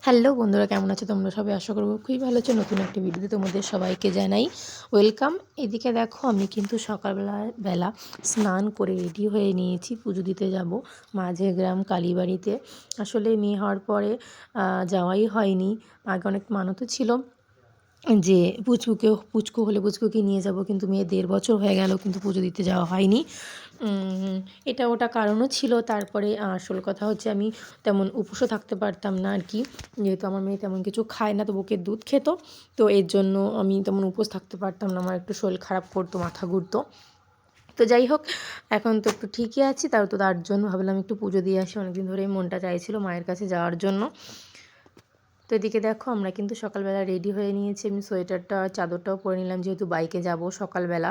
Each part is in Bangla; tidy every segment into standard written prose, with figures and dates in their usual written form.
হ্যালো বন্ধুরা, কেমন আছো তোমরা সবাই? আশা করবো খুবই ভালো আছো। নতুন একটা ভিডিওতে তোমাদের সবাইকে জানাই ওয়েলকাম। এদিকে দেখো, আমি কিন্তু সকালবেলা স্নান করে রেডি হয়ে নিয়েছি, পুজো দিতে যাব মাঝেগ্রাম কালীবাড়িতে। আসলে মেয়ে হওয়ার পরে যাওয়াই হয়নি। আগে অনেক মানতও ছিল যে পুচকু হলে পুচকুকে নিয়ে যাব, কিন্তু মেয়ে 1.5 বছর হয়ে গেল কিন্তু পুজো দিতে যাওয়া হয়নি। এটা ওটা কারণও ছিল। তারপরে আসল কথা হচ্ছে, আমি তেমন উপোসও থাকতে পারতাম না আর কি, যেহেতু আমার মেয়ে তেমন কিছু খায় না, তো ওকে দুধ খেত, তো এর জন্য আমি তেমন উপোস থাকতে পারতাম না। আমার একটু শরীর খারাপ করতো, মাথা ঘুরতো। তো যাই হোক, এখন তো একটু ঠিকই আছি। তার জন্য ভাবলাম একটু পুজো দিয়ে আসি। অনেকদিন ধরেই মনটা চাইছিল মায়ের কাছে যাওয়ার জন্য। তো এদিকে দেখো, আমরা কিন্তু সকালবেলা রেডি হয়ে নিয়েছি। আমি সোয়েটারটা চাদরটাও পরে নিলাম, যেহেতু বাইকে যাব সকালবেলা।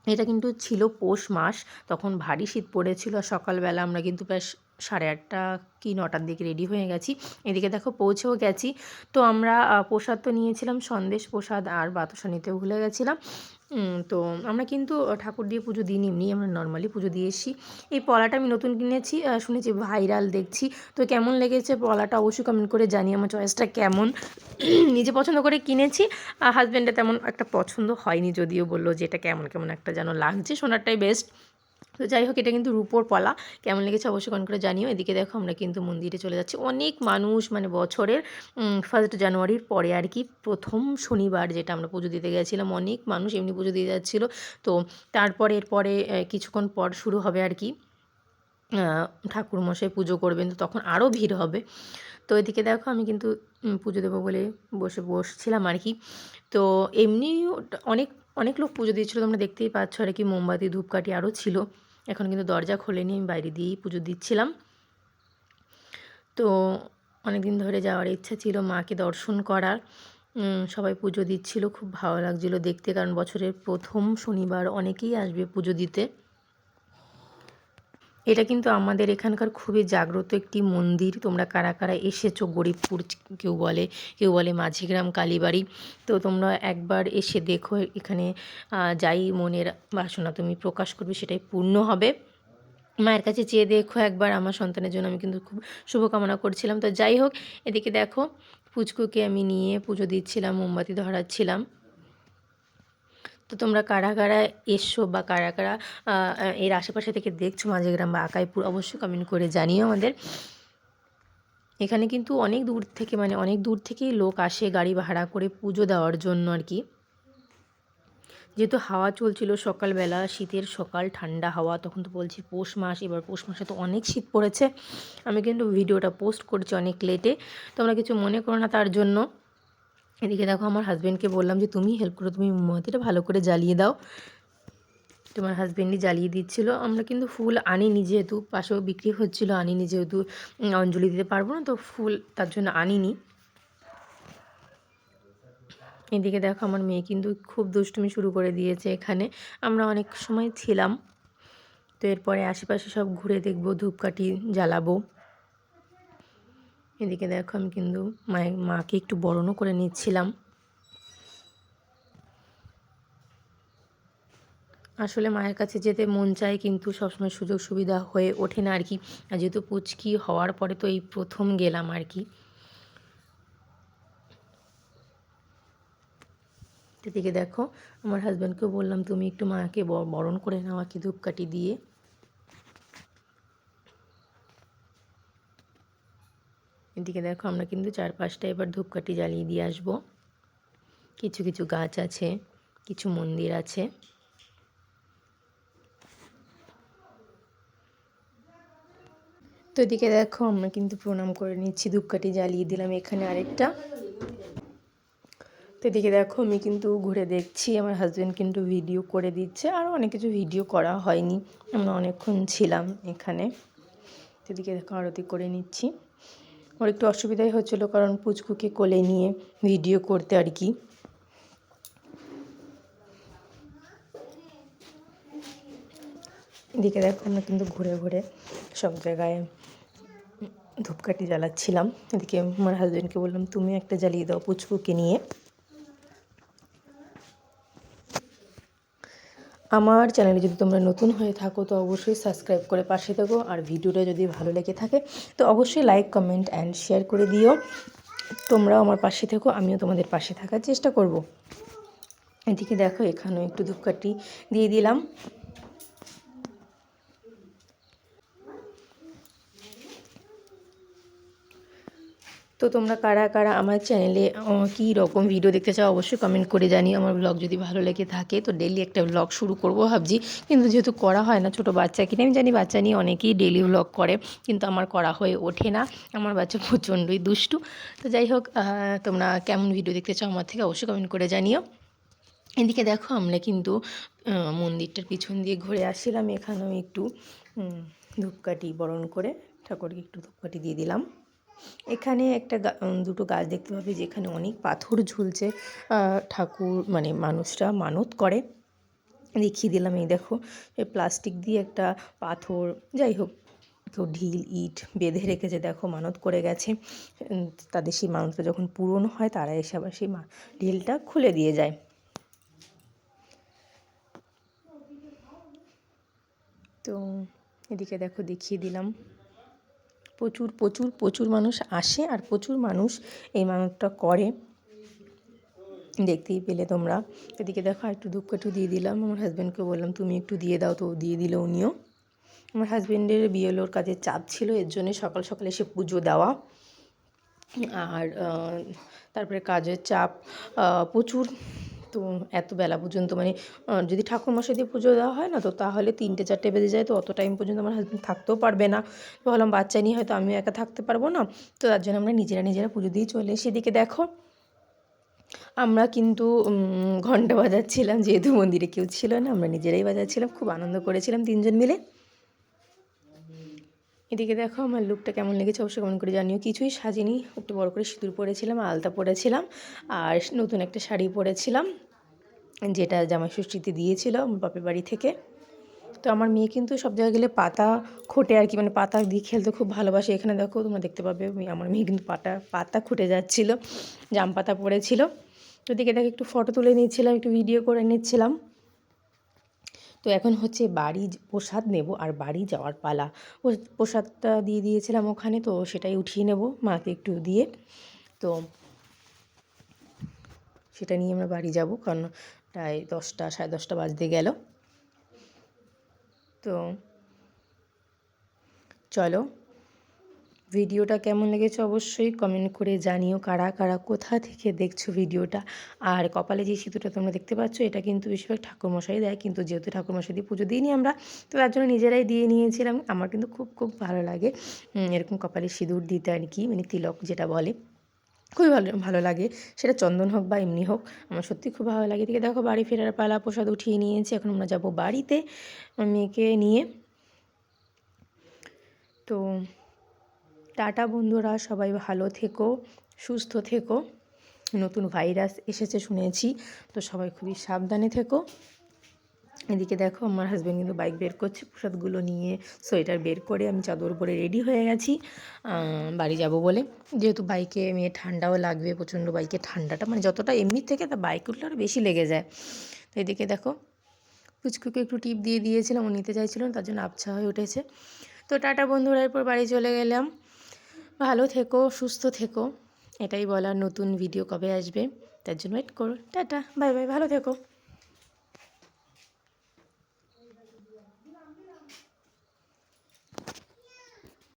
এটা কিন্তু ছিল পৌষ মাস, তখন ভারী শীত পড়েছিল। আর সকালবেলা আমরা কিন্তু প্রায় 8:30 কি 9টার দিকে রেডি হয়ে গেছি। এদিকে দেখো পৌঁছেও গেছি। তো আমরা প্রসাদ তো নিয়েছিলাম, সন্দেশ প্রসাদ আর বাতাসা নিতে ভুলে গেছিলাম। তো আমরা কিন্তু ঠাকুর দিয়ে পুজো দিইনি, এমনি আমরা নর্মালি পুজো দিয়ে এসেছি। এই পলাটা আমি নতুন কিনেছি, শুনেছি ভাইরাল দেখছি। তো কেমন লেগেছে পলাটা অবশ্যই কমেন্ট করে জানি আমার চয়েসটা কেমন। নিজে পছন্দ করে কিনেছি, হাজব্যান্ডের তেমন একটা পছন্দ হয়নি, যদিও বললো যে এটা কেমন কেমন একটা যেন লাগছে, সোনারটাই বেস্ট। তো যাই হোক, এটা কিন্তু রূপোর পলা। কেমন লেগেছে অবশ্যই কমেন্ট করে জানিও। এদিকে দেখো, আমরা কিন্তু মন্দিরে চলে যাচ্ছি। অনেক মানুষ, মানে বছরের 1 জানুয়ারির পরে আর কি, প্রথম শনিবার যেটা আমরা পুজো দিতে গেছিলাম, অনেক মানুষ এমনি পুজো দিয়ে যাচ্ছিলো। তো তারপরে এরপরে কিছুক্ষণ পর শুরু হবে আর কি, ঠাকুরমশাই পুজো করবেন, তো তখন আরও ভিড় হবে। তো এদিকে দেখো, আমি কিন্তু পুজো দেবো বলে বসছিলাম আর কি। তো এমনি অনেক অনেক লোক পুজো দিয়েছিলো, তোমরা দেখতেই পাচ্ছ আর কি। মোমবাতি ধূপকাঠি আরও ছিল। এখন কিন্তু দরজা খোলেনি, আমি বাইরে দিয়েই পুজো দিচ্ছিলাম। তো অনেক দিন ধরে যাওয়ার ইচ্ছা ছিল মাকে দর্শন করার। সবাই পুজো দিচ্ছিল, খুব ভালো লাগছিলো দেখতে, কারণ বছরের প্রথম শনিবার অনেকেই আসবে পুজো দিতে। এটা কিন্তু আমাদের এখানকার খুবই জাগ্রত একটি মন্দির। তোমরা কারা কারা এসেছো? গরিবপুর কেউ বলে মাঝিগ্রাম কালীবাড়ি। তো তোমরা একবার এসে দেখো, এখানে যাই মনের বাসনা তুমি প্রকাশ করবে সেটাই পূর্ণ হবে। মায়ের কাছে চেয়ে দেখো একবার, আমার সন্তানের জন্য আমি কিন্তু খুব শুভকামনা করছিলাম। তো যাই হোক, এদিকে দেখো পুচকুকে আমি নিয়ে পুজো দিচ্ছিলাম, মোমবাতি ধরাচ্ছিলাম। তো তোমরা কারা কারা এসছো বা কারা কারা এর আশেপাশে থেকে দেখছো মাঝেগ্রাম বা আকাইপুর, অবশ্যই কমেন্ট করে জানিও আমাদের। এখানে কিন্তু অনেক দূর থেকেই লোক আসে গাড়ি ভাড়া করে পুজো দেওয়ার জন্য আর কি। যেহেতু হাওয়া চলছিল সকালবেলা, শীতের সকাল, ঠান্ডা হাওয়া, তখন তো বলছি পৌষ মাস, এবার পৌষ মাসে তো অনেক শীত পড়েছে। আমি কিন্তু ভিডিওটা পোস্ট করছি অনেক লেটে, তোমরা কিছু মনে করো না তার জন্য। এদিকে দেখো, আমার হাজব্যান্ডকে বললাম যে তুমি হেল্প করো, তুমি মোমবাতিটা ভালো করে জ্বালিয়ে দাও। তোমার হাজব্যান্ডই জ্বালিয়ে দিচ্ছিল। আমরা কিন্তু ফুল আনিনি, যেহেতু পাশেও বিক্রি হচ্ছিলো, আনিনি, যেহেতু অঞ্জলি দিতে পারবো না, তো ফুল তার জন্য আনিনি। এদিকে দেখো, আমার মেয়ে কিন্তু খুব দুষ্টুমি শুরু করে দিয়েছে এখানে। আমরা অনেক সময় ছিলাম, তো এরপরে আশেপাশে সব ঘুরে দেখবো, ধূপকাঠি জ্বালাবো। এদিকে দেখো, আমি কিন্তু মাকে একটু বরণও করে নিচ্ছিলাম। আসলে মায়ের কাছে যেতে মন চায়, কিন্তু সবসময় সুযোগ সুবিধা হয়ে ওঠে না আর কি। আর যেহেতু পুচকি হওয়ার পরে তো এই প্রথম গেলাম আর কি। এদিকে দেখো, আমার হাজব্যান্ডকেও বললাম তুমি একটু মাকে বরণ করে নাও আর কি, ধূপকাঠি দিয়ে। এদিকে দেখো, আমরা কিন্তু 4-5টা এবার ধূপকাঠি জ্বালিয়ে দিয়ে আসবো। কিছু কিছু গাছ আছে, কিছু মন্দির আছে। তো এদিকে দেখো, আমরা কিন্তু প্রণাম করে নিচ্ছি, ধূপকাঠি জ্বালিয়ে দিলাম এখানে আরেকটা। তো এদিকে দেখো, আমি কিন্তু ঘুরে দেখছি, আমার হাজব্যান্ড কিন্তু ভিডিও করে দিচ্ছে। আরও অনেক কিছু ভিডিও করা হয়নি, আমরা অনেকক্ষণ ছিলাম এখানে। তো এদিকে দেখো, আরতি করে নিচ্ছি। ওর একটু অসুবিধাই হচ্ছিলো, কারণ পুচকুকে কোলে নিয়ে ভিডিও করতে আর কি। এদিকে দেখো, আমরা কিন্তু ঘুরে ঘুরে সব জায়গায় ধূপকাঠি জ্বালাচ্ছিলাম। এদিকে আমার হাজব্যান্ডকে বললাম তুমি একটা জ্বালিয়ে দাও পুচকুকে নিয়ে। আমার চ্যানেলে যদি তোমরা নতুন হয়ে থাকো তো অবশ্যই সাবস্ক্রাইব করে পাশে থেকো, আর ভিডিওটা যদি ভালো লেগে থাকে তো অবশ্যই লাইক কমেন্ট অ্যান্ড শেয়ার করে দিও। তোমরাও আমার পাশে থেকো, আমিও তোমাদের পাশে থাকার চেষ্টা করব। এদিকে দেখো এখানেও একটু ধূপকাঠি দিয়ে দিলাম। তো তোমরা কারা কারা আমার চ্যানেলে কী রকম ভিডিও দেখতে চাও অবশ্যই কমেন্ট করে জানিও। আমার ব্লগ যদি ভালো লেগে থাকে তো ডেলি একটা ব্লগ শুরু করব ভাবছি, কিন্তু যেহেতু করা হয় না, ছোটো বাচ্চাকে নিয়ে আমি জানি বাচ্চা নিয়ে অনেকেই ডেলি ব্লগ করে, কিন্তু আমার করা হয়ে ওঠে না। আমার বাচ্চা প্রচণ্ডই দুষ্টু। তো যাই হোক, তোমরা কেমন ভিডিও দেখতে চাও আমার থেকে অবশ্যই কমেন্ট করে জানিও। এদিকে দেখো আমরা কিন্তু মন্দিরটার পিছন দিয়ে ঘুরে আসছিলাম। এখানেও একটু ধূপকাঠি বরণ করে ঠাকুরকে একটু ধূপকাঠি দিয়ে দিলাম। এখানে একটা দুটো গাছ দেখতে পাবে যেখানে অনেক পাথর ঝুলছে, ঠাকুর মানে মানুষরা মানত করে। দেখিয়ে দিলাম। এই দেখো এই প্লাস্টিক দিয়ে একটা পাথর, যাই হোক কেউ ঢিল ইট বেঁধে রেখেছে, দেখো মানত করে গেছে। তাদের সেই মানতটা যখন পূরণ হয় তারা এসে আবার সেই ঢিলটা খুলে দিয়ে যায়। তো এদিকে দেখো দেখিয়ে দিলাম। প্রচুর প্রচুর প্রচুর মানুষ আসে আর প্রচুর মানুষ এই মানতটা করে, দেখতেই পেলে তোমরা। এদিকে দেখো একটু ধূপকাঠি দিয়ে দিলাম। আমার হাজব্যান্ডকে বললাম তুমি একটু দিয়ে দাও, তো দিয়ে দিল উনিও। আমার হাজব্যান্ডের বিয়েলোর কাজের চাপ ছিল, এর জন্যে সকাল সকাল এসে পুজো দেওয়া। আর তারপরে কাজের চাপ প্রচুর। তো এত বেলা পর্যন্ত মানে যদি ঠাকুরমশাই দিয়ে পুজো দেওয়া হয় না তো তাহলে 3টে 4টে বেজে যায়, তো অত টাইম পর্যন্ত আমার হাজব্যান্ড থাকতেও পারবে না। তো ভাবলাম বাচ্চা নিয়ে হয়তো আমিও একা থাকতে পারবো না, তো তার জন্য আমরা নিজেরা নিজেরা পুজো দিয়ে চলে এসে এদিকে দেখো আমরা কিন্তু ঘণ্টা বাজাচ্ছিলাম, যেহেতু মন্দিরে কেউ ছিল না আমরা নিজেরাই বাজাচ্ছিলাম, খুব আনন্দ করেছিলাম 3জন মিলে। এদিকে দেখো আমার লুকটা কেমন লেগেছে অবশ্যই কমেন্ট করে জানিও। কিছুই সাজিনি, একটু বড় করে সিঁদুর পরেছিলাম, আলতা পরেছিলাম, আর নতুন একটা শাড়ি পরেছিলাম যেটা জামাইষষ্ঠীতে দিয়েছিল আমার বাপের বাড়ি থেকে। তো আমার মেয়ে কিন্তু সব জায়গায় গেলে পাতা খোটে আর কি, মানে পাতা দিয়ে খেলতে খুব ভালোবাসে। এখানে দেখো তোমরা দেখতে পাবে আমার মেয়ে কিন্তু পাতা খুঁটে যাচ্ছিলো, জাম পাতা পড়েছিল। তো এদিকে দেখো একটু ফটো তুলে নিচ্ছিলাম, একটু ভিডিও করে নিচ্ছিলাম। তো এখন হচ্ছে বাড়ি প্রসাদ নেব আর বাড়ি যাওয়ার পালা। প্রসাদটা দিয়ে দিয়েছিলাম ওখানে, তো সেটাই উঠিয়ে নেব মাকে একটু দিয়ে। তো সেটা নিয়ে আমরা বাড়ি যাব, কারণ প্রায় 10টা 10:30 বাজতে গেল। তো চলো, ভিডিওটা কেমন লেগেছে অবশ্যই কমেন্ট করে জানিও, কারা কারা কোথা থেকে দেখছো ভিডিওটা। আর কপালে যে সিঁদুরটা তোমরা দেখতে পাচ্ছ এটা কিন্তু বেশিরভাগ ঠাকুরমশাই দেয়, কিন্তু যেহেতু ঠাকুরমশাই দিয়ে পুজো দিইনি আমরা, তো তার জন্য নিজেরাই দিয়ে নিয়েছিলাম। আমার কিন্তু খুব খুব ভালো লাগে এরকম কপালে সিঁদুর দিতে আর কি, মানে তিলক যেটা বলে, খুবই ভালো ভালো লাগে, সেটা চন্দন হোক বা এমনি হোক, আমার সত্যি খুব ভালো লাগে। এদিকে দেখো বাড়ি ফেরার পালা, প্রসাদ উঠিয়ে নিয়েছি, এখন আমরা যাব বাড়িতে মেয়েকে নিয়ে। তো টাটা বন্ধুরা, সবাই ভালো থেকো, সুস্থ থেকো। নতুন ভাইরাস এসেছে শুনেছি, তো সবাই খুবই সাবধানে থেকো। এদিকে দেখো আমার হাজব্যান্ড কিন্তু বাইক বের করছে, প্রসাদগুলো নিয়ে সোয়েটার বের করে আমি চাদর পরে রেডি হয়ে গেছি বাড়ি যাব বলে। যেহেতু বাইকে মেয়ে ঠান্ডাও লাগবে প্রচণ্ড, বাইকে ঠান্ডাটা মানে যতটা এমনি থেকে তা বাইক উঠলে আরও বেশি লেগে যায়। তো এদিকে দেখো পুচকুকে একটু টিপ দিয়ে দিয়েছিলাম, ও নিতে চাইছিল না, তার জন্য আবছা হয়ে উঠেছে। তো টাটা বন্ধুরা, এরপর বাড়ি চলে গেলাম। ভালো থেকো, সুস্থ থেকো, এটাই বলার। নতুন ভিডিও কবে আসবে তার জন্য ওয়েট করো। টাটা, বাই বাই, ভালো থেকো।